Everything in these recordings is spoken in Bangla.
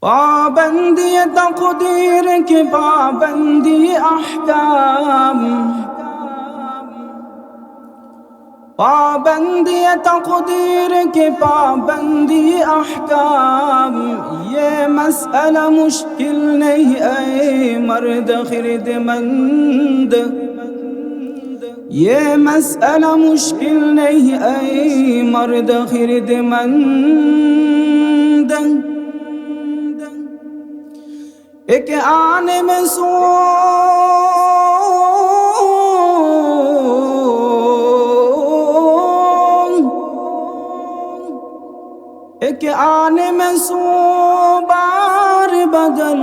पाबंदी तक़दीर की पाबंदी अहकाम, पाबंदी तक़दीर की पाबंदी अहकाम। ये मसला मुश्किल नहीं ऐ मर्द खिरदमंद, ये मसला मुश्किल नहीं ऐ मर्द खिरदमंद। एक आने में सो एक आने में सो बार बदल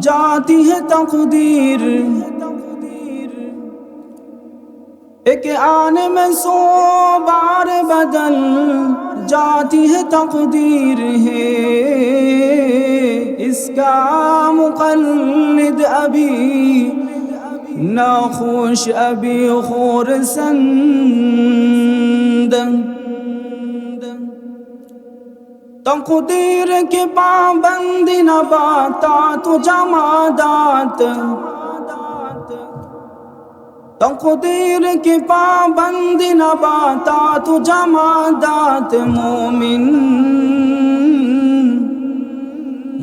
जाती है तकदीर, एक आने में सो बार बदल जाती है तकदीर है। इसका मुक़ल्लिद अभी नाखुश अभी खुरसंद। तक़दीर के पाबंदी नबातात जमादात, तक़दीर के पाबंदी नबातात जमादात।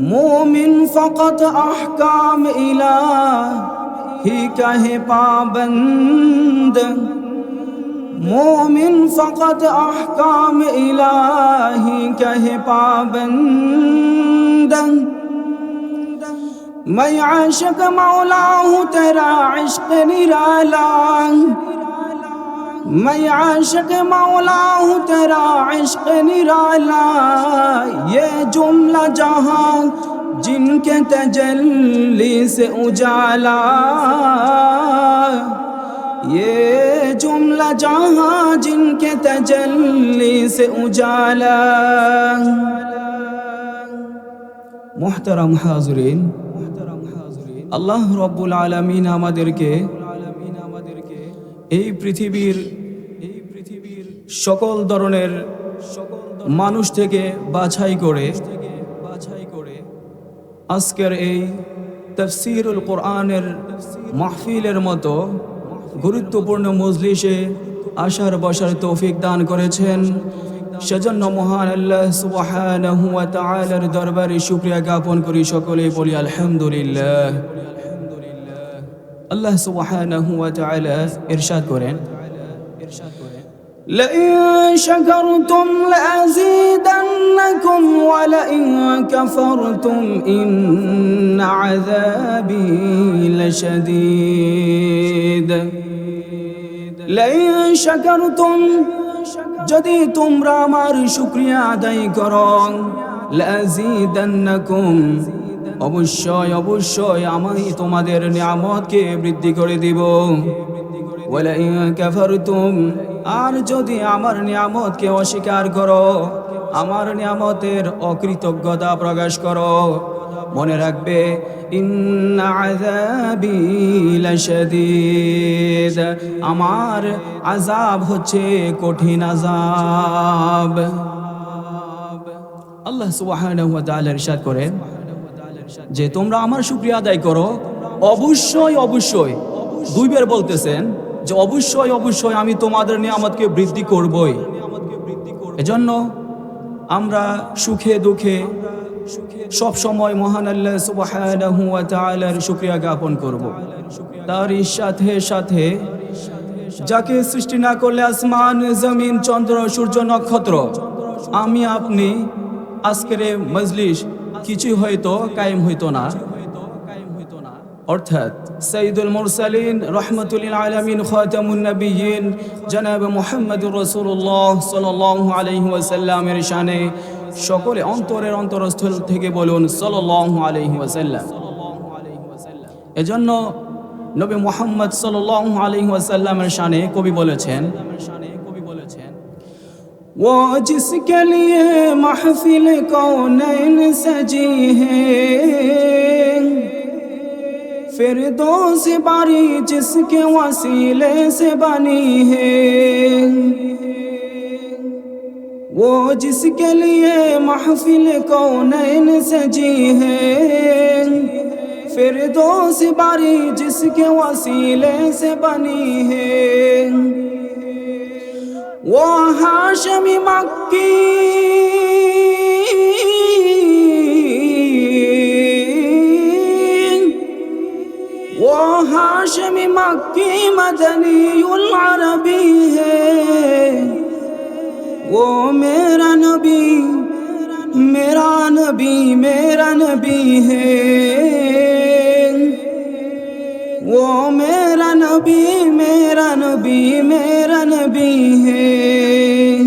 मोमिन फ़क़त अहकाम इलाही का है पाबंद, मोमिन फ़क़त अहकाम इलाही का है पाबंद। मैं आशिक़ मौला हूँ तेरा इश्क़ निराला, मैं आशिक़ मौला हूँ तेरा इश्क़ निराला। ये जुमला जहाँ जिनके तजल्ली से उजाला, ये जुमला जहाँ जिनके तजल्ली से उजाला। मुहतरम हाज़रीन, আল্লাহ রব্বুল আলামিন আমাদেরকে এই পৃথিবীর সকল ধরনের মানুষ থেকে বাছাই করে আজকের এই তাফসীরুল কোরআনের মাহফিলের মতো গুরুত্বপূর্ণ মজলিসে আসার বসার তৌফিক দান করেছেন। সেজন্য মহান আল্লাহ সুবহানাহু ওয়া তাআলার দরবারে শুকরিয়া জ্ঞাপন করি, সকলে বলি আলহামদুলিল্লাহ। আল্লাহ সুবহানাহু ওয়া তাআলা ইরশাদ করেন, لئن شكرتم لأزيدنكم ولئن كفرتم إن عذابي لشديد। لئن شكرتم যদি তোমরা আমার শুকরিয়া আদায় করো, লাযীদান্নাকুম অবশ্যই অবশ্যই আমি তোমাদের নিয়ামতকে বৃদ্ধি করে দিব। ওয়ালাইন কাফারতুম আর যদি আমার নিয়ামতকে অস্বীকার করো, আমার নিয়ামতের অকৃতজ্ঞতা প্রকাশ করো, মনে রাখবে ইন্না আযাবি লাশাদীদ, আমার আযাব হচ্ছে কঠিন আযাব। আল্লাহ সুবহানাহু ওয়া তাআলা ইরশাদ করেন যে তোমরা আমার শুকরিয়া আদায় করো, অবশ্যই অবশ্যই দুইবার বলতেছেন যে অবশ্যই অবশ্যই আমি তোমাদের নিয়ামতকে বৃদ্ধি করবই। এজন্য আমরা সুখে দুঃখে সব সময় মহান আল্লাহ সুবহানাহু ওয়া তাআলার শুকরিয়া জ্ঞাপন করব। তার সাথে সাথে যাকে সৃষ্টি না করলে আসমান জমিন চন্দ্র সূর্য নক্ষত্র, আমি আপনি আজকের মজলিস কিছু হয়তো কায়েম হইতো না। অর্থাৎ সাইয়্যিদুল মুরসালিন রাহমাতুল লিল আলামিন খাতামুন নবিয়্যিন জনাব মুহাম্মদুর রাসূলুল্লাহ সাল্লাল্লাহু আলাইহি ওয়াসাল্লামের শানে সকলে অন্তরের অন্তরস্থল থেকে বলুন সাল্লাল্লাহু আলাইহি ওয়াসাল্লাম। এজন্য নবী মুহাম্মদ সাল্লাল্লাহু আলাইহি ওয়াসাল্লামের শানে কবি বলেছেন, वो जिसके लिए महफिल कौनैन सजी है, फिरदौस बारी जिसके वसीले से बनी है। वो जिसके लिए महफिल कौनैन सजी है, फिरदौस बारी जिसके वसीले से बनी है, वो हाशमी मक्की वो हाशमी मक्की मदनीउल अरबी है, वो मेरा नबी मेरा नबी मेरा नबी है, वो मेरा नबी मेरा नबी मेरा नबी है,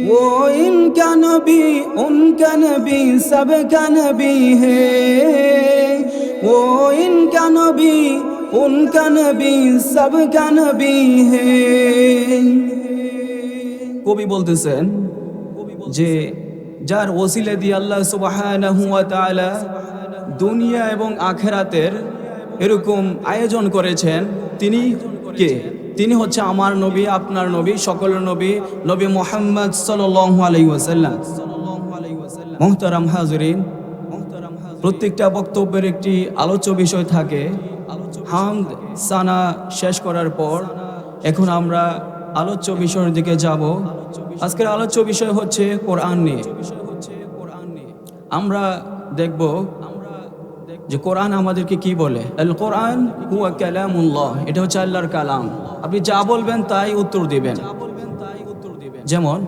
वो इनका नबी उनका नबी सबका नबी है, वो इनका नबी उनका नबी सबका नबी है। কবি বলতেছেন যে যার ওসিলা দিয়ে আল্লাহ সুবহানাহু ওয়া তাআলা দুনিয়া এবং আখিরাতের এরকম আয়োজন করেছেন, তিনি কে? তিনি হচ্ছে আমার নবী, আপনার নবী, সকলের নবী, নবী মুহাম্মদ সাল্লাল্লাহু আলাইহি ওয়াসাল্লাম। মুহতারাম হাজিরিন, প্রত্যেকটা বক্তব্যের একটি আলোচ্য বিষয় থাকে। হামদ সানা শেষ করার পর এখন আমরা আলোচ্য বিষয়ের দিকে যাব। আজকের আলোচ্য বিষয় হচ্ছে কোরআন নিয়ে। আমরা দেখব যে কোরআন আমাদেরকে কি বলে। আল কোরআন হুয়া কালামুল্লাহ, এটা হচ্ছে আল্লাহর কালাম। আপনি যা বলবেন তাই উত্তর দিবেন। যেমন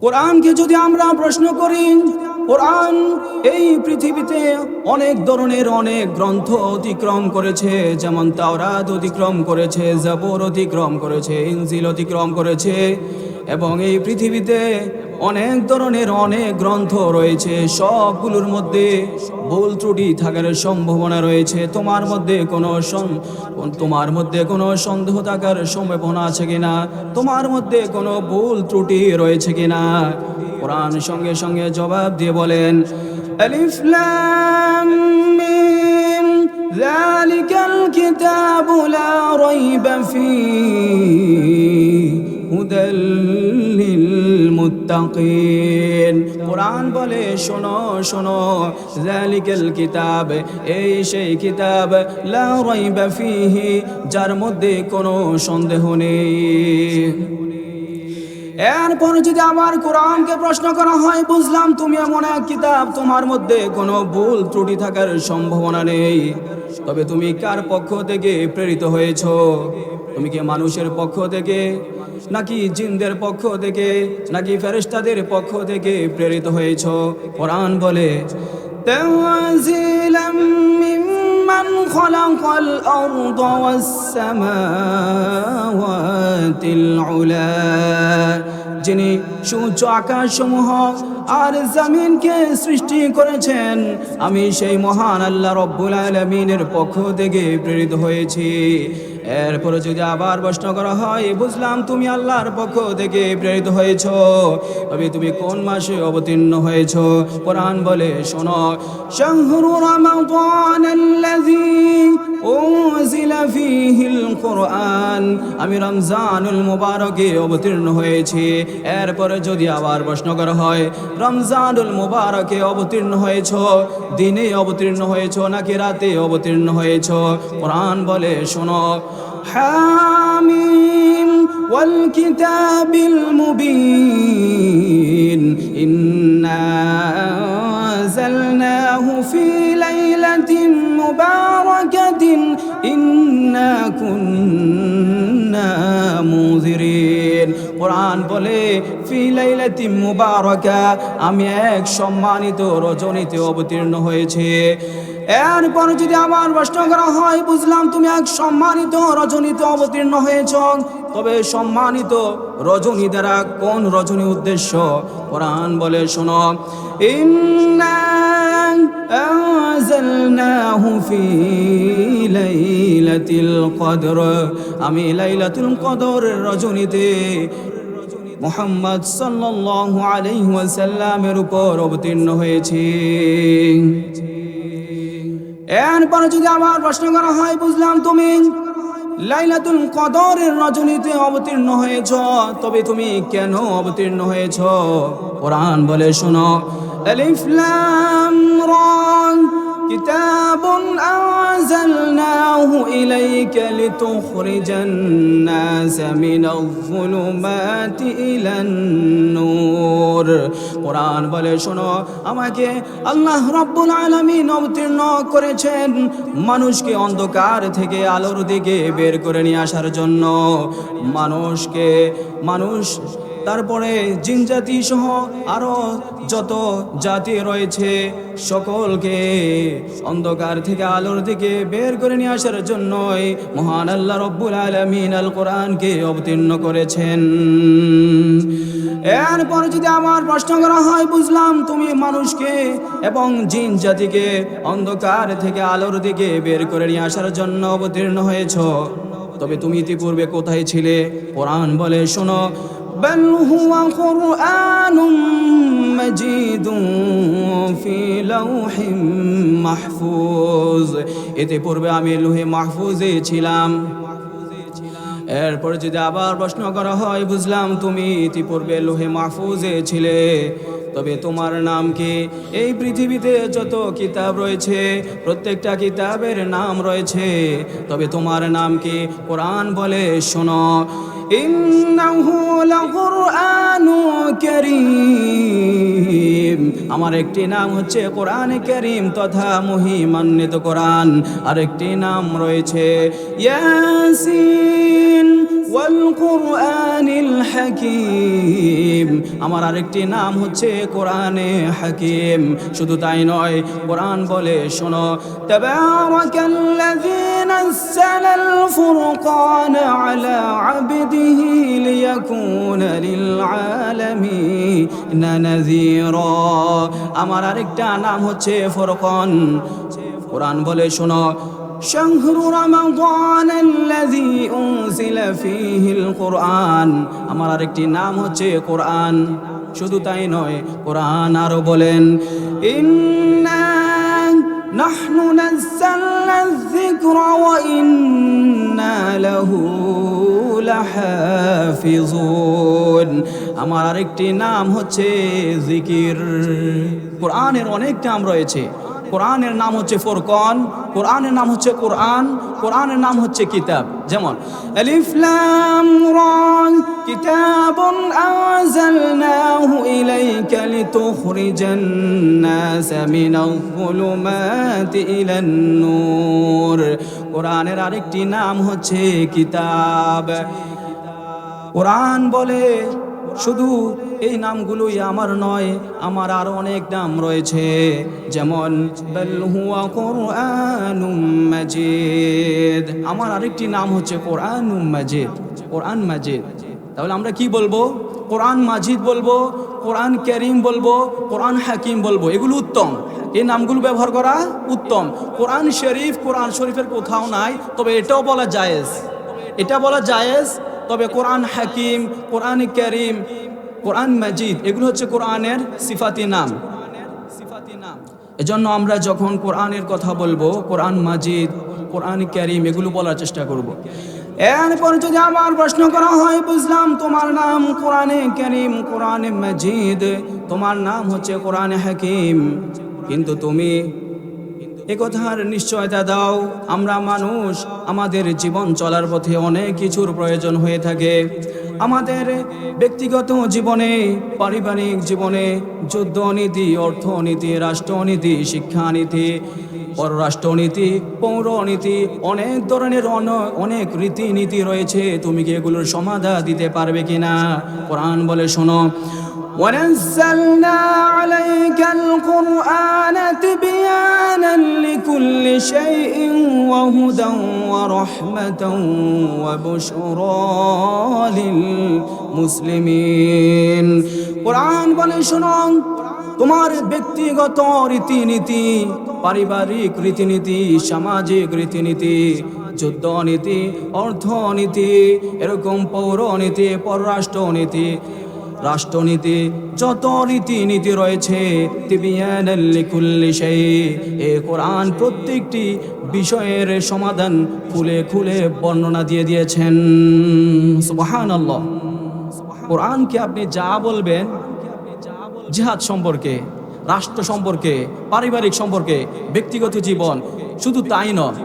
কোরআনকে যদি আমরা প্রশ্ন করি, কোরআন এই পৃথিবীতে অনেক ধরনের অনেক গ্রন্থ অতিক্রম করেছে, যেমন তাওরাত অতিক্রম করেছে, জাবুর অতিক্রম করেছে, ইনজিল অতিক্রম করেছে, এবং এই পৃথিবীতে অনেক ধরনের অনেক গ্রন্থ রয়েছে। সবগুলোর মধ্যে ভুল ত্রুটি থাকার সম্ভাবনা রয়েছে। তোমার মধ্যে কোনো সন্দেহ থাকার সম্ভাবনা আছে কিনা? তোমার মধ্যে কোনো ভুল ত্রুটি রয়েছে কিনা? কোরআন সঙ্গে সঙ্গে জবাব দিয়ে বলেন, আলিফ লাম মিম যালিকাল কিতাবু লা রাইবা ফীহি হুদাল লিল মুত্তাকিন। কোরআন বলে শোনো শোনো, যালিকাল কিতাব, এই সেই কিতাব, লা রাইবা ফীহি, যার মধ্যে কোনো সন্দেহ নেই। এরপর যদি আবার কোরআনকে প্রশ্ন করা হয়, বুঝলাম তুমি এমন এক কিতাব তোমার মধ্যে কোনো ভুল ত্রুটি থাকার সম্ভাবনা নেই, তবে তুমি কার পক্ষ থেকে প্রেরিত হয়েছ? তুমি কি মানুষের পক্ষ থেকে, নাকি জিনদের পক্ষ থেকে, নাকি ফেরেশতাদের পক্ষ থেকে প্রেরিত হয়েছ? কোরআন বলে তানজিলাম মিম্মান খালাকাল আরদা ওয়াস সামাওয়াতিল উলা, যিনি সূর্য আকাশসমূহ আর জমিনকে সৃষ্টি করেছেন, আমি সেই মহান আল্লাহ রব্বুল আলামিনের পক্ষ থেকে প্রেরিত হয়েছি। এরপরে যদি আবার প্রশ্ন করা হয়, বুঝলাম তুমি আল্লাহর পক্ষ থেকে প্রেরিত হয়েছ, তবে তুমি কোন মাসে অবতীর্ণ হয়েছ? কোরআন বলে শোনো, শাহরু রমাদানাল্লাযী উনজিলা ফীহিল কুরআন, আমি রমজানুল মুবারকে অবতীর্ণ হয়েছি। এরপরে যদি আবার প্রশ্ন করা হয়, রমজানুল মুবারকে অবতীর্ণ হয়েছ, দিনে অবতীর্ণ হয়েছ নাকি রাতে অবতীর্ণ হয়েছ? কোরআন বলে শোনো, হামিম ওয়াল কিতাবিল মুবিন, ইন্না আনজালনাহু ফি লাইলাতিন মুবারাকাতিন, ইন্না কুন্না মুযিরিন। কোরআন বলে ফি লাইলাতিন মুবারাকা, আমি এক সম্মানিত রজনীতে অবতীর্ণ হয়েছে। এরপর যদি আমার প্রশ্ন করা হয়, বুঝলাম তুমি এক সম্মানিত রজনীতে অবতীর্ণ হয়েছ, তবে সম্মানিত রজনী দ্বারা কোন রজনী উদ্দেশ্য? কোরআন বলে শোনো, ইন্না আনজালনাহু ফি লাইলাতিল কদর, আমি লাইলাতুল কদরের রজনীতে মুহাম্মদ সাল্লাল্লাহু আলাইহি ওয়াসাল্লামের উপর অবতীর্ণ হয়েছি। এরপরে যদি আবার প্রশ্ন করা হয়, বুঝলাম তুমি লাইলাতুল কদরের রজনীতে অবতীর্ণ হয়েছ, তবে তুমি কেন অবতীর্ণ হয়েছ? কোরআন বলে শোনো, আলিফ লাম রা কিতাবুন আনজালনাহু ইলাইকা লিতুখরিজান নাস মিনাজ যুলুমাতি ইলান নূর। কোরআন বলে শোনো, আমাকে আল্লাহ রাব্বুল আলামিন অবতীর্ণ করেছেন মানুষকে অন্ধকার থেকে আলোর দিকে বের করে নিয়ে আসার জন্য। মানুষ তারপরে জিন জাতি সহ আরো যত জাতি রয়েছে সকলকে অন্ধকার থেকে আলোর দিকে বের করে নিয়ে আসার জন্যই মহান আল্লাহ রব্বুল আলামিন আল কোরআনকে অবতীর্ণ করেছেন। এরপর যদি আমার প্রশ্ন করা হয়, বুঝলাম তুমি মানুষকে এবং জিন জাতিকে অন্ধকার থেকে আলোর দিকে বের করে নিয়ে আসার জন্য অবতীর্ণ হয়েছ, তবে তুমি ইতিপূর্বে কোথায় ছিলে? কোরআন বলে শোনো, بل هو قرآن مجيد في لوح محفوظ। এতে পূর্বে আমি লৌহে মাহফুজে ছিলাম। এরপর যদি আবার প্রশ্ন করা হয়, বুঝলাম তুমি ইতিপূর্বে লৌহে মাহফুজে ছিলে, তবে তোমার নাম কি? এই পৃথিবীতে যত কিতাব রয়েছে প্রত্যেকটা কিতাবের নাম রয়েছে, তবে তোমার নাম কি? কোরআন বলে শোনো, ইন্নাহু লাকুরআনুন কারীম। আমার একটি নাম হচ্ছে কোরআন কারীম তথা মহিমান্বিত কোরআন। আরেকটি নাম রয়েছে ইয়াসিন ওয়াল কুরআনিল হাকীম। আমার আরেকটি নাম হচ্ছে কোরআনে হাকীম। শুধু তাই নয়, কোরআন বলে শোনো, তাবারাকাল্লাযী নাযালাল ফুরকানা আলা আবদিহি লিয়াকুনা লিল আলামিনা নাযীরা। আমার আরেকটা নাম হচ্ছে ফুরকান। কোরআন বলে শোনো, শাহরু রমাদান আল্লাযী উনজিলা ফীহিল কুরআন। আমার আরেকটি নাম হচ্ছে কোরআন। শুধু তাই নয়, কোরআন আরো বলেন, ইন্না নাহনু নাযালনা যিকরা ওয়া ইন্না লাহু লাহাফিজুন। আমার আরেকটি নাম হচ্ছে জিকির। কোরআনের অনেক নাম রয়েছে। কোরআনের নাম হচ্ছে ফুরকান, কোরআনের নাম হচ্ছে কোরআন, কোরআনের নাম হচ্ছে কিতাব। যেমন আলিফ লাম রা কিতাবুন আনজালনাহু ইলাইকা লিতুখরিজান নাস মিনাজ যুলুমাতি ইলান নূর। কোরআনের আরেকটি নাম হচ্ছে কিতাব। কোরআন বলে শুধু এই নামগুলোই আমার নয়, আমার আরো অনেক নাম রয়েছে। যেমন বাল হুয়া কুরআনুম মাজিদ। আমার আরেকটি নাম হচ্ছে কোরআনুম মাজিদ, কোরআন মাজিদ। তাহলে আমরা কি বলবো? কোরআন মাজিদ বলবো, কোরআন কারীম বলবো, কোরআন হাকিম বলবো। এগুলো উত্তম, এই নামগুলো ব্যবহার করা উত্তম। কোরআন শরীফ, কোরআন শরীফের কোথাও নাই, তবে এটাও বলা জায়েজ, এটা বলা জায়েজ। তবে কোরআন হাকিম, কোরআন কারীম, কোরআন মাজিদ এগুলো হচ্ছে কোরআনের সিফাতি নাম। এজন্য আমরা যখন কোরআনের কথা বলবো, কোরআন মাজিদ, কোরআন কারীম এগুলো বলার চেষ্টা করব। এরপর যদি আমার প্রশ্ন করা হয়, বুঝলাম তোমার নাম কোরআনে কারীম, কোরআনে মাজিদ, তোমার নাম হচ্ছে কোরআনে হাকিম, কিন্তু তুমি একথার নিশ্চয়তা দাও, আমরা মানুষ, আমাদের জীবন চলার পথে অনেক কিছুর প্রয়োজন হয়ে থাকে। আমাদের ব্যক্তিগত জীবনে, পারিবারিক জীবনে, যুদ্ধনীতি, অর্থনীতি, রাষ্ট্রনীতি, শিক্ষানীতি, পররাষ্ট্রনীতি, পৌরনীতি, অনেক ধরনের অনেক রীতিনীতি রয়েছে। তুমি কি এগুলোর সমাধান দিতে পারবে কিনা? কোরআন বলে শোনো, وَنَزَّلْنَا عَلَيْكَ الْقُرْآنَ تِبْيَانًا لِكُلِّ شَيْءٍ وَهُدًى وَرَحْمَةً وَبُشْرَى لِلْمُسْلِمِينَ। কোরআন বলে শোনো, তোমার ব্যক্তিগত রীতিনীতি, পারিবারিক রীতিনীতি, সামাজিক রীতিনীতি, যুদ্ধনীতি, অর্থনীতি, এরকম পৌরনীতি, পররাষ্ট্রনীতি, রাষ্ট্রনীতি, যত রীতিনীতি রয়েছে, তিবিয়ানাল লিকুল্লি শাই, এই কোরআন প্রত্যেকটি বিষয়ের সমাধান খুলে খুলে বর্ণনা দিয়ে দিয়েছেন। সুবহানাল্লাহ। কোরআনকে আপনি যা বলবেন, জিহাদ সম্পর্কে, রাষ্ট্র সম্পর্কে, পারিবারিক সম্পর্কে, ব্যক্তিগত জীবন, শুধু তাই নয়,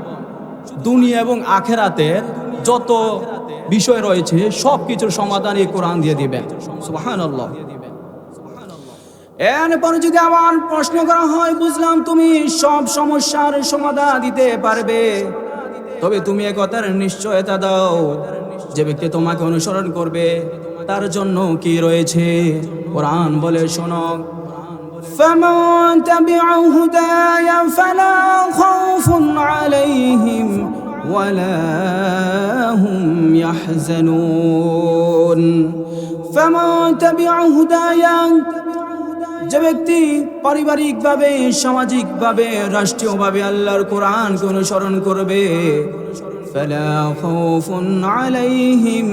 দুনিয়া এবং আখেরাতের যত বিষয় রয়েছে সব কিছুর সমাধান এই কোরআন দিয়ে দিবেন। সুবহানাল্লাহ। এরপর যদি আমার প্রশ্ন করা হয়, বুঝলাম তুমি সব সমস্যার সমাধান দিতে পারবে, তবে তুমি একথার নিশ্চয়তা দাও, যে ব্যক্তি তোমাকে অনুসরণ করবে তার জন্য কি রয়েছে? কোরআন বলে শোনো, فمن تبع هداي فلا خوف عليهم ولا هم يحزنون। فمن تبع هداي, যে ব্যক্তি পারিবারিকভাবে, সামাজিকভাবে, রাষ্ট্রীয়ভাবে আল্লাহর কোরআনকে অনুসরণ করবে, ফালা খাউফুন আলাইহিম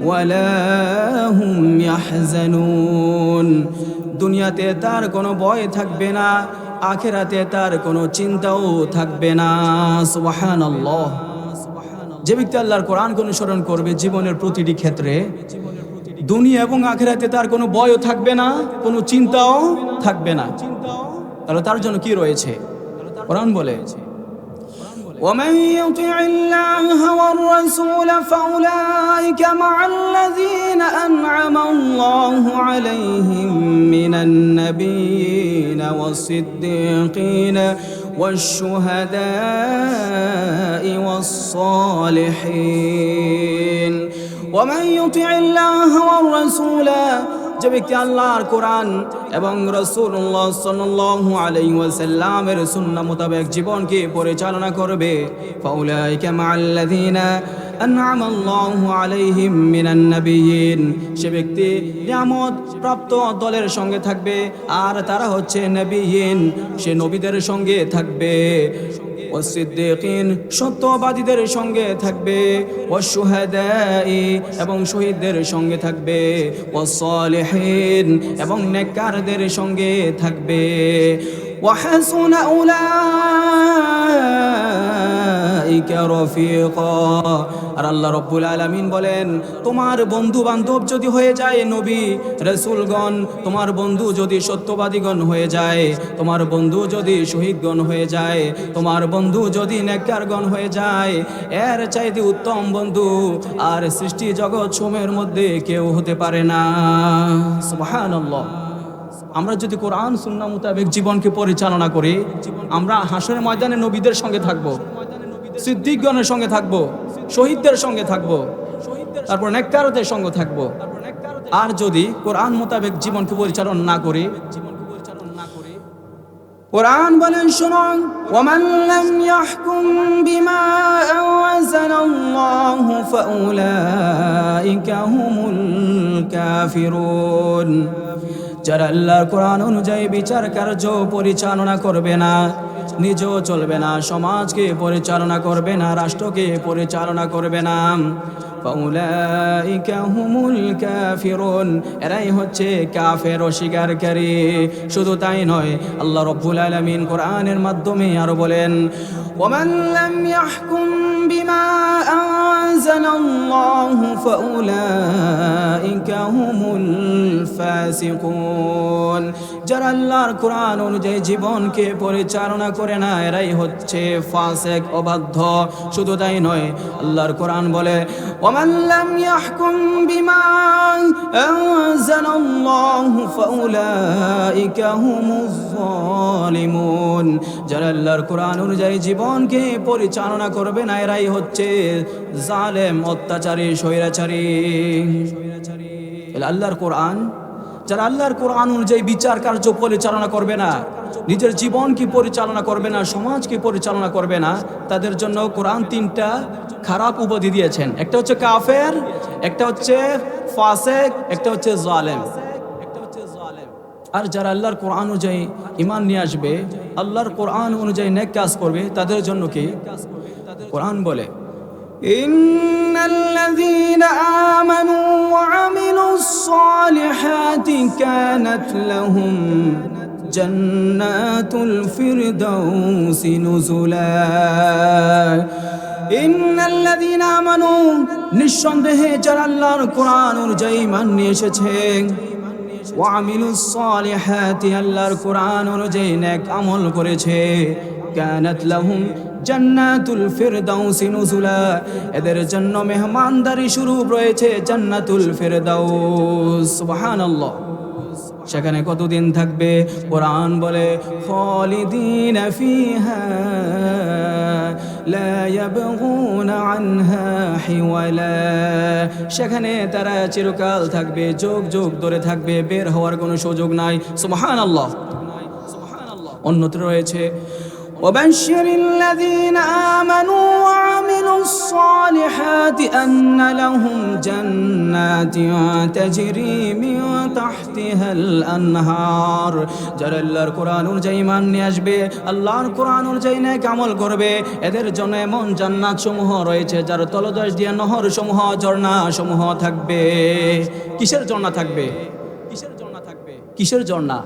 ওয়ালা হুম ইয়াহজানুন, দুনিয়াতে তার কোনো ভয় থাকবে না, আখিরাতে তার কোনো চিন্তাও থাকবে না। সুবহানাল্লাহ। যে ব্যক্তি আল্লাহর কোরআনকে অনুসরণ করবে জীবনের প্রতিটি ক্ষেত্রে, দুনিয়া এবং আখিরাতে তার কোনো ভয়ও থাকবে না, কোনো চিন্তাও থাকবে না। তাহলে তার জন্য কি রয়েছে? কোরআন বলে, ومن يطع الله والرسول فأولئك مع الذين أنعم الله عليهم من النبيين والصديقين والشهداء والصالحين। ومن يطع الله والرسول, যে ব্যক্তি আল্লাহর কোরআন এবং রাসূলুল্লাহ সাল্লাল্লাহু আলাইহি ওয়াসাল্লামের সুন্নাহ মোতাবেক জীবনকে পরিচালনা করবে, ফাউলাইকা মাআল্লাযীনা আনআমা আল্লাহু আলাইহিম মিনান নাবিয়্যিন, সে ব্যক্তি নিয়ামত প্রাপ্ত দলের সঙ্গে থাকবে, আর তারা হচ্ছে নবিয়্যিন, সে নবীদের সঙ্গে থাকবে, ওয়াসিদ্দিকিন, সত্যবাদীদের সঙ্গে থাকবে, ওয়াশুহাদাই, এবং শহীদদের সঙ্গে থাকবে, ওয়াসসালিহিন, এবং নেককারদের সঙ্গে থাকবে। ওয়াহাসুনা উলাইকা রফিকা। আর আল্লাহ রাব্বুল আলামিন বলেন, তোমার বন্ধু বান্ধব যদি হয়ে যায় নবী রাসূলগণ, তোমার বন্ধু যদি সত্যবাদীগণ হয়ে যায়, তোমার বন্ধু যদি শহীদগণ হয়ে যায়, তোমার বন্ধু যদি নেককারগণ হয়ে যায়, এর চাইতে উত্তম বন্ধু আর সৃষ্টি জগৎ সমূহের মধ্যে কেউ হতে পারে না। সুবহানাল্লাহ। আমরা যদি কোরআন সুন্নাহ মোতাবেক জীবনকে পরিচালনা করি, আমরা হাসরের ময়দানে নবীদের সঙ্গে থাকব, সিদ্দিকগণের সঙ্গে থাকব, শহীদদের সঙ্গে থাকব, তারপর নেককারদের সঙ্গে থাকব। আর যদি কোরআন মোতাবেক জীবনকে পরিচালনা না করি, কোরআন বলেন শুনুন, ওয়ামান লাম ইয়াহকুম বিমা আনজালাল্লাহু ফাউলাইকা হুমুল কাফিরুন। যারা আল্লাহর কোরআন অনুযায়ী বিচার কার্য পরিচালনা করবে না, নিজেও চলবে না, সমাজকে পরিচালনা করবে না, রাষ্ট্রকে পরিচালনা করবে না, ফাউলাইকা হুমুল কাফিরুন, এরাই হচ্ছে কাফের, অস্বীকারী। শুধু তাই নয়, আল্লাহ রাব্বুল আলামিন কোরআনের মাধ্যমে আরো বলেন, ওয়ামান লাম ইয়াহকুম বিমা আনজালাল্লাহু ফাউলাইকা হুমুল ফাসিকুন। যারা আল্লাহর কোরআন অনুযায়ী জীবনকে পরিচালনা করে না, এরাই হচ্ছে ফাসিক, অবাধ্য। শুধু তাই নয়, আল্লাহর কোরআন বলে, ওয়ামান লাম ইয়াহকুম বিমা আনজালাল্লাহু ফাউলাইকা হুমুজ যালিমুন। যারা আল্লাহর কোরআন অনুযায়ী জীবনকে পরিচালনা করবে না, এরাই হচ্ছে জালেম, অত্যাচারী, স্বৈরাচারী। আল্লাহর কোরআন, যারা আল্লাহর কোরআন অনুযায়ী বিচার কার্য পরিচালনা করবে না, নিজের জীবনকে পরিচালনা করবে না, সমাজকে পরিচালনা করবে না, তাদের জন্য কোরআন তিনটা খারাপ উপাধি দিয়েছেন। একটা হচ্ছে কাফের, একটা হচ্ছে ফাসিক, একটা হচ্ছে জালেম। আর যারা আল্লাহর কোরআন অনুযায়ী ঈমান নিয়ে আসবে, আল্লাহর কোরআন অনুযায়ী নেক কাজ করবে, তাদের জন্য কি? কোরআন বলে, ইন্নাল্লাযীনা আমানু ওয়া আমিলুস সালিহাতি কানাত লাহুম জান্নাতুল ফিরদাউসি নুজুলা। ইন্নাল্লাযীনা আমানু, নিঃসন্দেহে যারা আল্লাহর কোরআন অনুযায়ী ঈমান নিয়ে এসেছে, ওয়া আমিলুস সালিহাতি, আল্লাহর কোরআন অনুযায়ী নেক আমল করেছে, কানাত লাহুম জান্নাতুল ফিরদাউসি নুজুলা, এদের জন্য মেহমানদারি স্বরূপ রয়েছে জান্নাতুল ফিরদাউস। সুবহানাল্লাহ। সেখানে কতদিন থাকবে? কোরআন বলে খালিদিনা ফিহা লা ইয়াবগুনা আনহা হিওয়ালা, সেখানে তারা চিরকাল থাকবে, যুগ যুগ ধরে থাকবে, বের হওয়ার কোনো সুযোগ নাই। সুবহানাল্লাহ। অন্যত্র রয়েছে وبشر الذين آمنوا وعملوا الصالحات أن لهم جنات تجري من تحتها الأنهار, যারা আল্লাহর কোরআন অনুযায়ী ঈমান নিয়ে আসবে, আল্লাহর কোরআন অনুযায়ী নেক আমল করবে, এদের জন্য এমন জান্নাত সমূহ রয়েছে যার তলদেশ দিয়ে নহর সমূহ, ঝর্ণা সমূহ থাকবে। কিসের ঝর্ণা থাকবে? কিসের ঝর্ণা থাকবে? কিসের ঝর্ণা?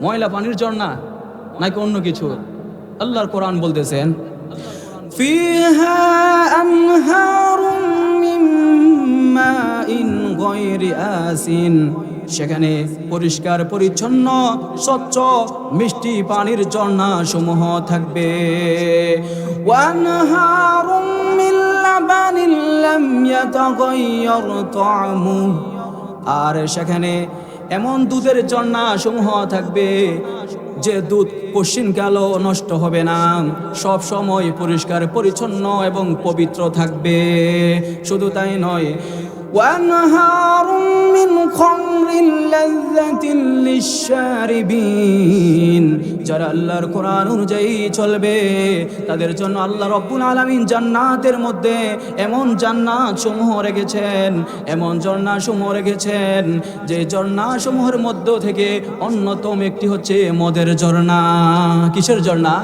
ময়লা পানির ঝর্ণা নাকি অন্য কিছু? আল্লাহর কোরআন বলতেছেন ফিহা আনহারুম মিন মাইন গায়রি আসিন, সেখানে পরিষ্কার পরিচ্ছন্ন স্বচ্ছ মিষ্টি পানির ঝর্ণা সমূহ থাকবে। ওয়া আনহারুম মিন লাবানিন লাম ইয়াতাগায়্যার তা'মুহু, আর সেখানে এমন দুধের ঝর্ণা সমূহ থাকবে যে দুধ কশিনকালও নষ্ট হবে না, সব সময় পরিষ্কার পরিচ্ছন্ন এবং পবিত্র থাকবে। শুধু তাই নয়, ওয়ানহারুম মিন খামরিন লাযযাতিন লিশ-শারিবিন, যারা আল্লাহর কোরআন অনুযায়ী চলবে তাদের জন্য আল্লাহ রাব্বুল আলামিন জান্নাতের মধ্যে এমন জান্নাত সমূহ রেখেছেন, এমন ঝর্ণা সমূহ রেখেছেন যে ঝর্ণা সমূহের মধ্য থেকে অন্যতম একটি হচ্ছে মদের ঝর্ণা। কিসের ঝর্ণা?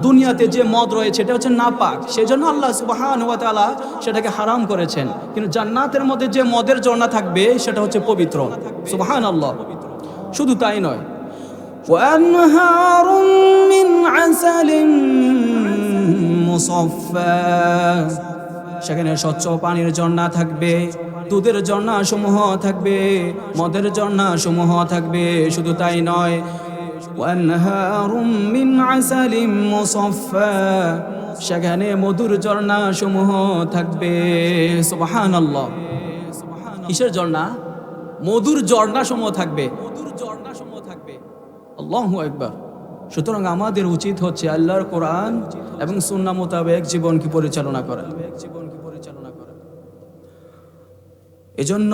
দুনিয়াতে যে মদ রয়েছে এটা হচ্ছে নাপাক, সেজন্য আল্লাহ সুবহানাহু ওয়া তাআলা সেটাকে হারাম করেছেন, কিন্তু জান্নাতের মধ্যে যে মদের ঝর্ণা থাকবে সেটা হচ্ছে পবিত্র। সুবহানাল্লাহ। শুধু তাই নয়, ওয়ানহারুম মিন আসালিন মুসাফফা, সেখানে স্বচ্ছ পানির ঝর্ণা থাকবে, দুধের ঝর্ণা সমূহ থাকবে, মদের ঝর্ণা সমূহ থাকবে। শুধু তাই নয়, ওয়ানহারুম মিন আসালিন মুসাফফা, সেখানে মধুর ঝর্ণা সমূহ থাকবে। সুবহানাল্লাহ। কিসের ঝর্ণা? মধুর ঝর্ণা সমূহ থাকবে, মধুর ঝর্ণা সমূহ থাকবে। আল্লাহু আকবার। সুতরাং আমাদের উচিত হচ্ছে আল্লাহর কোরআন এবং সুন্নাহ মোতাবেক জীবনকে পরিচালনা করা। এজন্য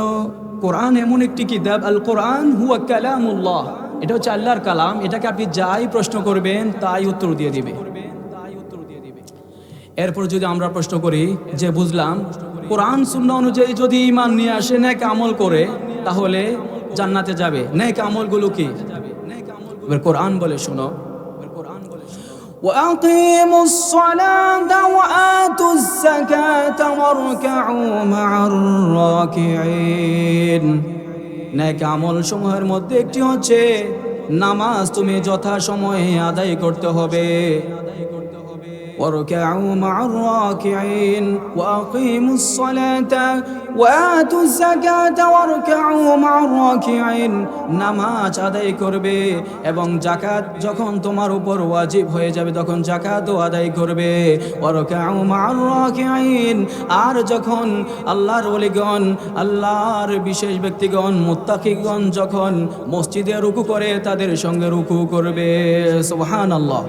কোরআন এমন একটি কিতাব, আল কোরআন হুয়া কালামুল্লাহ, এটা হচ্ছে আল্লাহর কালাম, এটাকে আপনি যাই প্রশ্ন করবেন তাই উত্তর দিয়ে দিবে। এরপর যদি আমরা প্রশ্ন করি যে বুঝলাম কোরআন সুন্নাহ অনুযায়ী যদি ঈমান নিয়ে আসে, নেক আমল করে, তাহলে জান্নাতে যাবে, নেক আমলগুলো কি? এবার কোরআন বলে শোনো, وأقيموا الصلاة وآتوا الزكاة واركعوا مع الراكعين, নেক আমল সমূহের মধ্যে একটি হচ্ছে নামাজ তুমি যথা সময়ে আদায় করতে হবে। واركعوا مع الراكعين وأقيموا الصلاة وآتوا الزكاة واركعوا مع الراكعين, নামাজ আদায় করবে এবং যাকাত যখন তোমার উপর ওয়াজিব হয়ে যাবে তখন যাকাতও আদায় করবে। واركعوا مع الراكعين, আর যখন আল্লাহর ওলিগণ, আল্লাহর বিশেষ ব্যক্তিগণ, মুত্তাকিগণ যখন মসজিদে রুকু করে তাদের সঙ্গে রুকু করবে। সুবহানাল্লাহ।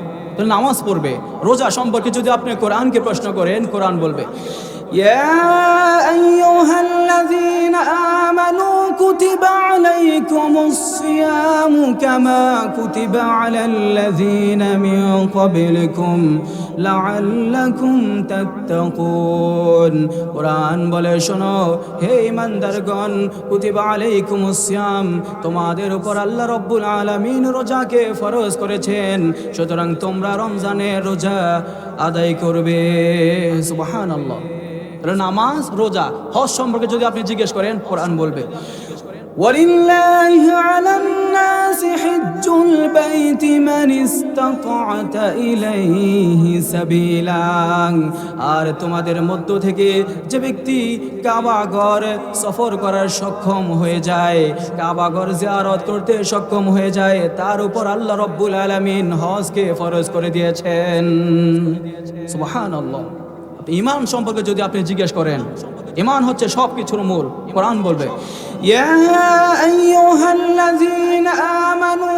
নামাজ পড়বে। রোজা সম্পর্কে যদি আপনি কোরআনকে প্রশ্ন করেন, কোরআন বলবে ইয়া আইয়ুহাল্লাযীনা আমানু কুতিবা আলাইকুমুস সিয়ামু কামা কুতিবা আলাল্লাযীনা মিন ক্বাবলিকুম লাআল্লাকুম তাত্তাকুন। কোরআন বলে শোনো হে ঈমানদারগণ, কুতিবা আলাইকুমুস সিয়াম, তোমাদের উপর আল্লাহ রাব্বুল আলামিন রোজাকে ফরজ করেছেন, সুতরাং তোমরা রমজানের রোজা আদায় করবে। সুবহানাল্লাহ। নামাজ, রোজা, হজ সম্পর্কে যদি আপনি জিজ্ঞেস করেন, কোরআন বলবে ওয়ালিল্লাহি আলান নাসি হিজ্জুল বাইতি মান ইসতাতা ইলাইহি সাবিলা। আর তোমাদের মধ্য থেকে যে ব্যক্তি কাবা ঘর সফর করার সক্ষম হয়ে যায়, কাবা ঘর জিয়ারত করতে সক্ষম হয়ে যায়, তার উপর আল্লাহ রাব্বুল আলামিন হজকে ফরজ করে দিয়েছেন। সুবহানাল্লাহ। ঈমান সম্পর্কে যদি আপনি জিজ্ঞেস করেন, ঈমান হচ্ছে সবকিছুর মূল। কোরআন বলবে ইয়া আইয়ুহাল্লাযীনা আমানু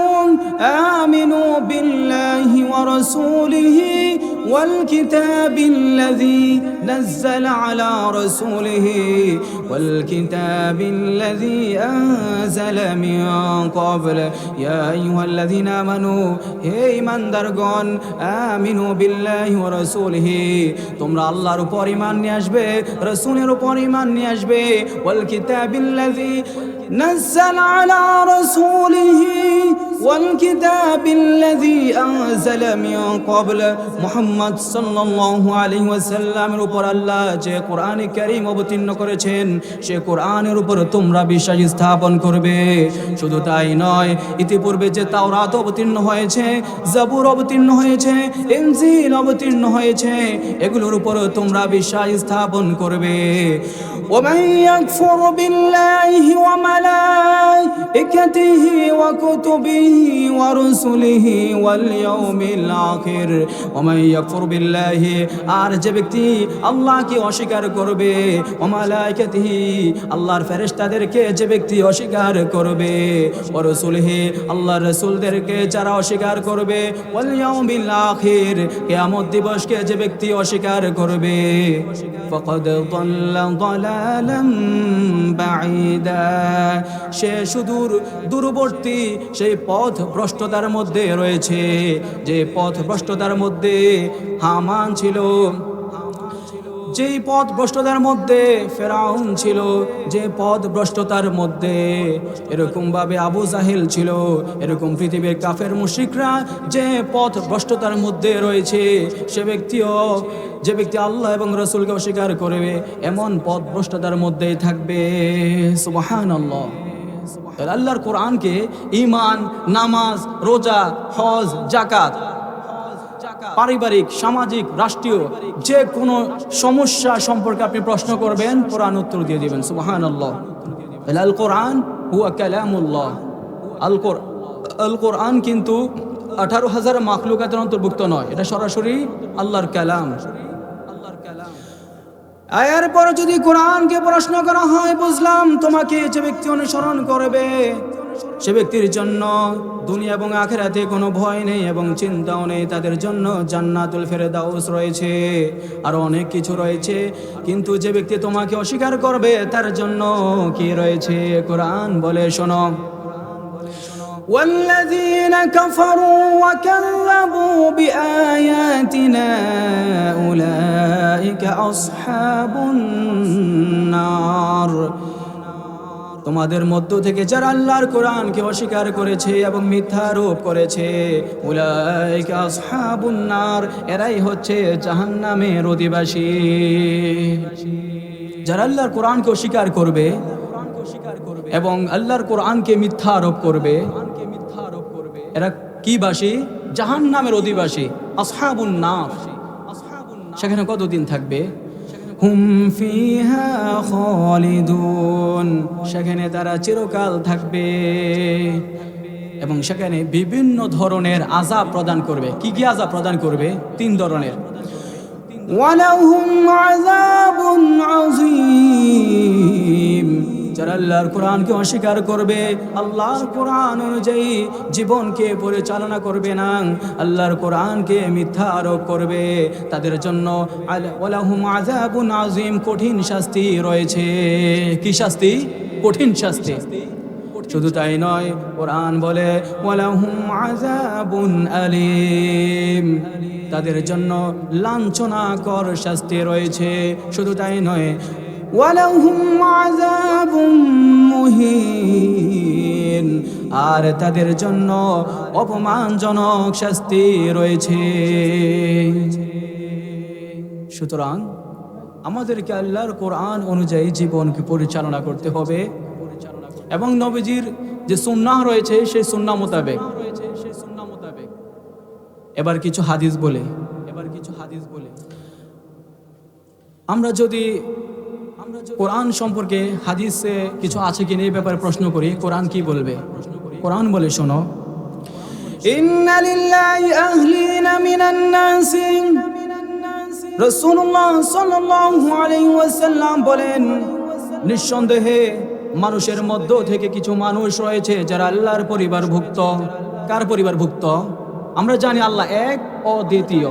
আমিনু বিল্লাহি ওয়া রাসূলিহি ওয়াল কিতাবিল্লাযী নাযালা আলা রাসূলিহি ওয়াল কিতাবিল্লাযী আনজালা মিন ক্বাবল। ইয়া আইয়ুহাল্লাযীনা আমানু, হে ঈমানদারগণ, আমিনু বিল্লাহি ওয়া রাসূলিহি, তোমরা আল্লাহর উপর ঈমান নিয়ে আসবে, রাসূলের উপর ঈমান নিয়ে আসবে। ওয়াল কিতাবিল্লাযী নাযালা আলা রাসূলিহি ওয়াল কিতাবিল্লাযী আনজালা মিন ক্বাবল। মুহাম্মদ সাল্লাল্লাহু আলাইহি ওয়াসাল্লামের উপর আল্লাহ যে কোরআন কারীম অবতীর্ণ করেছেন, সে কোরআনের উপর তোমরা বিশ্বাস স্থাপন করবে। শুধু তাই নয়, ইতিপূর্বে যে তাওরাত অবতীর্ণ হয়েছে, জাবুর অবতীর্ণ হয়েছে, ইনজিল অবতীর্ণ হয়েছে, এগুলোর উপর তোমরা বিশ্বাস স্থাপন করবে। ومن يكفر بالله وملائكته وكتبه ورسله واليوم الآخر। ومن يكفر بالله, আর যে ব্যক্তি আল্লাহকে অস্বীকার করবে, ওমালাইকাতিহি, আল্লাহর ফেরেশতাদেরকে যে ব্যক্তি অস্বীকার করবে, ওয়া রাসূলিহি, আল্লাহর রাসূলদেরকে যারা অস্বীকার করবে, ওয়াল ইয়াউমিল আখির, কিয়ামত দিবসকে যে ব্যক্তি অস্বীকার করবে, ফাকাদ দাল্লা দালালাম বাঈদা, সে সুদূর দূরবর্তী সেই পথ ভ্রষ্টতার মধ্যে রয়েছে, যে পথ ভ্রষ্টতার মধ্যে হামান ছিল, যেই পথ ভ্রষ্টতার মধ্যে ফেরাউন ছিল, যে পথ ভ্রষ্টতার মধ্যে এরকম ভাবে আবু জাহেল ছিল, এরকম পৃথিবীর কাফের মুশরিকরা যে পথ ভ্রষ্টতার মধ্যে রয়েছে, সে ব্যক্তিও, যে ব্যক্তি আল্লাহ এবং রাসূলকে অস্বীকার করবে, এমন পথ ভ্রষ্টতার মধ্যেই থাকবে। সুবহানাল্লাহ। আল্লাহর কোরআনকে ঈমান, নামাজ, রোজা, হজ, যাকাত, পারিবারিক, সামাজিক, রাষ্ট্রীয় যে কোনো সমস্যা সম্পর্কে আপনি প্রশ্ন করবেন, কোরআন উত্তর দিয়ে দিবেন। সুবহানাল্লাহ। আল কোরআন হুয়া কালামুল্লাহ। আল কোরআন কিন্তু 18,000 মাখলুকাতের অন্তর্ভুক্ত নয়, এটা সরাসরি আল্লাহর কালাম। আয়ার পর যদি কোরআনকে প্রশ্ন করা হয়, বুঝলাম তোমাকে যে ব্যক্তি অনুসরণ করবে, সে ব্যক্তির জন্য দুনিয়া এবং আখিরাতে কোনো ভয় নেই এবং চিন্তাও নেই, তাদের জন্য জান্নাতুল ফেরদাউস রয়েছে, আরো অনেক কিছু রয়েছে। কিন্তু যে ব্যক্তি তোমাকে অস্বীকার করবে, তার জন্য কি রয়েছে? কোরআন বলে শোনো, والذين كفروا وكذبوا بآياتنا أولئك أصحاب النار। তোমাদের মধ্য থেকে যারা আল্লাহর কোরআনকে অস্বীকার করেছে এবং মিথ্যা আরোপ করেছে, উলাইকা আসহাবুন নার, এরাই হচ্ছে জাহান্নামের অধিবাসী। যারা আল্লাহর কোরআনকে অস্বীকার করবে এবং আল্লাহর কোরআনকে মিথ্যা আরোপ করবে, এরা কি বাসী? জাহান্নামের অধিবাসী, আসহাবুন নার। সেখানে কতদিন থাকবে? হুম ফিহা খালিদুন, সেখানে তারা চিরকাল থাকবে এবং সেখানে বিভিন্ন ধরনের আযাব প্রদান করবে। কি কি আযাব প্রদান করবে? 3 ধরনের। ওয়ালাহুম আযাবুন আযীম, যারা আল্লাহর কোরআনকে অস্বীকার করবে, আল্লাহর কোরআন অনুযায়ী জীবনকে পরিচালনা করবে না, আল্লাহর কোরআনকে মিথ্যা আরোপ করবে, তাদের জন্য ওয়ালাহুম আযাবুন আযীম, কঠিন শাস্তি রয়েছে। কি শাস্তি? কঠিন শাস্তি। শুধু তাই নয়, কোরআন বলে ওয়ালাহুম আযাবুন আলীম, তাদের জন্য লাঞ্ছনাকর শাস্তি রয়েছে। শুধু তাই নয়, ওয়ালাহুম আযাবুম মুহিন, আর তাদের জন্য অপমানজনক শাস্তি রয়েছে। সুতরাং আমাদেরকে আল্লাহর কোরআন অনুযায়ী জীবনকে পরিচালনা করতে হবে এবং নবীজির যে সুন্নাহ রয়েছে সেই সুন্নাহ মোতাবেক। এবার কিছু হাদিস বলে আমরা যদি কোরআন সম্পর্কে হাদিসে কিছু আছে কিনা এই ব্যাপারে প্রশ্ন করি, কোরআন কি বলবে? কোরআন বলে, শোনো, ইন্না লিল্লাহি আহলিনা মিনান নাসি, রাসূলুল্লাহ সাল্লাল্লাহু আলাইহি ওয়াসাল্লাম বলেন, নিঃসন্দেহে মানুষের মধ্য থেকে কিছু মানুষ রয়েছে যারা আল্লাহর পরিবারভুক্ত। কার পরিবারভুক্ত? আমরা জানি আল্লাহ এক ও দ্বিতীয়,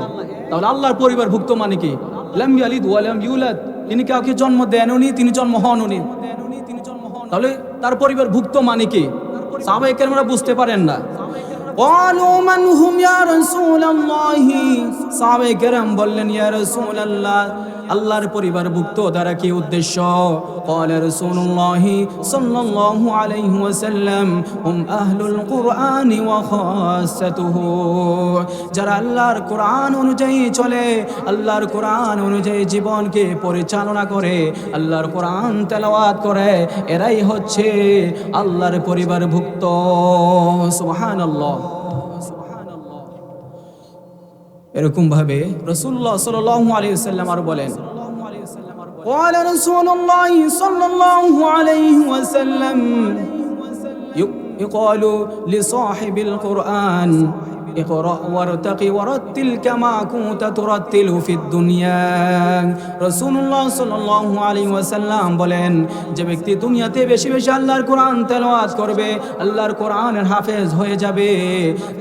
তাহলে আল্লাহর পরিবারভুক্ত মানে কি? লাম ইয়ালিদ ওয়া লাম ইউলাদ, তিনি কাউকে জন্ম দেননি, তিনি জন্ম হননি, তাহলে তার পরিবারভুক্ত মানে কি? সাহাবায়ে কেরামরা বুঝতে পারেন না। ক্বালু মান হুম ইয়া রাসূলুল্লাহ, সাহাবায়ে কেরাম বললেন, ইয়া রাসূলুল্লাহ, আল্লাহর পরিবারভুক্ত দ্বারা কি উদ্দেশ্য? ক্বালা রাসূলুল্লাহ সাল্লাল্লাহু আলাইহি ওয়াসাল্লাম হুম আহলুল কুরআনি ওয়া খাসাতুহু, যারা আল্লাহর কোরআন অনুযায়ী চলে, আল্লাহর কোরআন অনুযায়ী জীবনকে পরিচালনা করে, আল্লাহর কোরআন তেলাওয়াত করে, এরাই হচ্ছে আল্লাহর পরিবারভুক্ত। সুবহানাল্লাহ। এরকম ভাবে রাসূলুল্লাহ সাল্লাল্লাহু আলাইহি ওয়াসাল্লাম আর বলেন, ক্বালা রাসূলুল্লাহ সাল্লাল্লাহু আলাইহি ওয়াসাল্লাম ইউকালু লিসাহিবিল কুরআন ইকরা ওয়ারতাকি ওয়ারাত্তিল কামা কুনতা তুরাত্তিলু ফিদ দুনিয়া। রাসূলুল্লাহ সাল্লাল্লাহু আলাইহি ওয়াসাল্লাম বলেন, যে ব্যক্তি দুনিয়াতে বেশি বেশি আল্লাহর কোরআন তেলাওয়াত করবে, আল্লাহর কোরআনের হাফেজ হয়ে যাবে,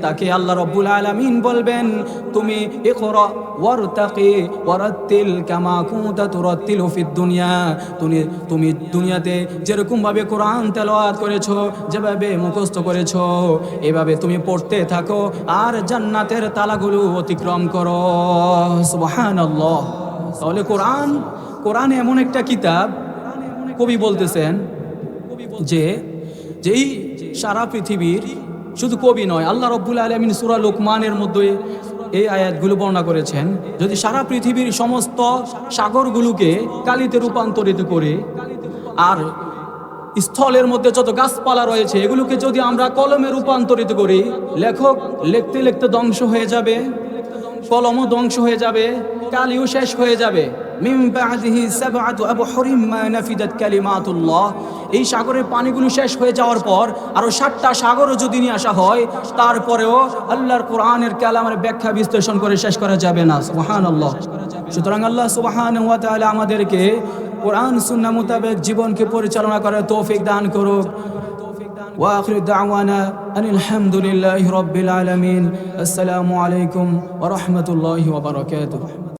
তাকে আল্লাহ রাব্বুল আলামিন বলবেন, তুমি ইকরা ওয়ারতাকি ওয়ারাত্তিল কামা কুনতা তুরাত্তিলু ফিদ দুনিয়া, তুমি দুনিয়াতে যেরকম ভাবে কোরআন তেলাওয়াত করেছো, যেভাবে মুখস্থ করেছো, এভাবে তুমি পড়তে থাকো আর জান্নাতের তালাগুলো অতিক্রম করো। সুবহানাল্লাহ। তাহলে কোরআন এমন একটা কিতাব, কবি বলতেছেন যে যেই সারা পৃথিবীর, শুধু কবি নয়, আল্লাহ রাব্বুল আলামিন সূরা লুকমানের মধ্যে এই আয়াতগুলো বর্ণনা করেছেন, যদি সারা পৃথিবীর সমস্ত সাগরগুলোকে কালিতে রূপান্তরিত করে আর স্থলের মধ্যে যত গাছপালা রয়েছে এগুলোকে যদি আমরা কলমে রূপান্তরিত করি, লেখক লিখতে লিখতে ধ্বংস হয়ে যাবে, কলমও ধ্বংস হয়ে যাবে, কালিও শেষ হয়ে যাবে। মিন বা'দিহি সাবআতু আবহুরিম মা নাফিদাত কালিমাতুল্লাহ, এই সাগরের পানিগুলো শেষ হয়ে যাওয়ার পর আরো 7টা সাগরও যদি নিয়ে আসা হয়, তারপরেও আল্লাহর কোরআনের কালামের ব্যাখ্যা বিশ্লেষণ করে শেষ করা যাবে না। সুবহানাল্লাহ। সুতরাং আল্লাহ সুবহানাহু ওয়া তাআলা আমাদেরকে কোরআন সুন্নাহ মোতাবেক জীবনকে পরিচালনা করার তৌফিক দান করুক। ওয়া আখিরু দাওয়ানা আনিল হামদুলিল্লাহি রাব্বিল আলামিন। আসসালামু আলাইকুম ওয়া রাহমাতুল্লাহি ওয়া বারাকাতুহু।